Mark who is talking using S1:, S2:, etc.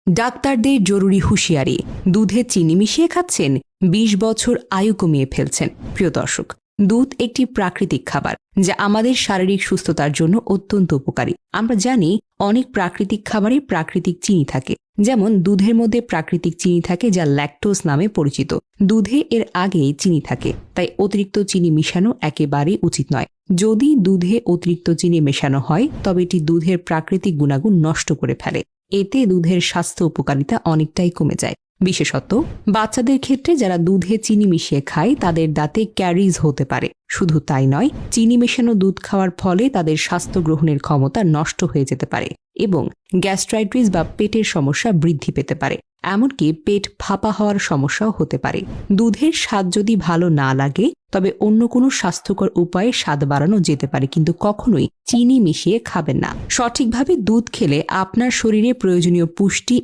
S1: ডাক্তারদের জরুরি হুঁশিয়ারি, দুধে চিনি মিশিয়ে খাচ্ছেন, ২০ বছর আয়ু কমিয়ে ফেলছেন। প্রিয় দর্শক, দুধ একটি প্রাকৃতিক খাবার যা আমাদের শারীরিক সুস্থতার জন্য অত্যন্ত উপকারী। আমরা জানি অনেক প্রাকৃতিক খাবারে প্রাকৃতিক চিনি থাকে, যেমন দুধের মধ্যে প্রাকৃতিক চিনি থাকে যা ল্যাকটোজ নামে পরিচিত। দুধে এর আগেই চিনি থাকে, তাই অতিরিক্ত চিনি মিশানো একেবারেই উচিত নয়। যদি দুধে অতিরিক্ত চিনি মেশানো হয় তবে এটি দুধের প্রাকৃতিক গুণাগুণ নষ্ট করে ফেলে। এতে দুধের স্বাস্থ্য উপকারিতা অনেকটাই কমে যায়। বিশেষত বাচ্চাদের ক্ষেত্রে যারা দুধে চিনি মিশিয়ে খায় তাদের দাঁতে ক্যারিজ হতে পারে। শুধু তাই নয়, চিনি মেশানো দুধ খাওয়ার ফলে তাদের স্বাস্থ্য গ্রহণের ক্ষমতা নষ্ট হয়ে যেতে পারে এবং গ্যাস্ট্রাইটিস বা পেটের সমস্যা বৃদ্ধি পেতে পারে। এমনকি পেট ফাঁপা হওয়ার সমস্যাও হতে পারে। দুধের স্বাদ যদি ভালো না লাগে তবে অন্য কোনো স্বাস্থ্যকর উপায়ে স্বাদ বাড়ানো যেতে পারে, কিন্তু কখনোই চিনি মিশিয়ে খাবেন না। সঠিকভাবে দুধ খেলে আপনার শরীরে প্রয়োজনীয় পুষ্টি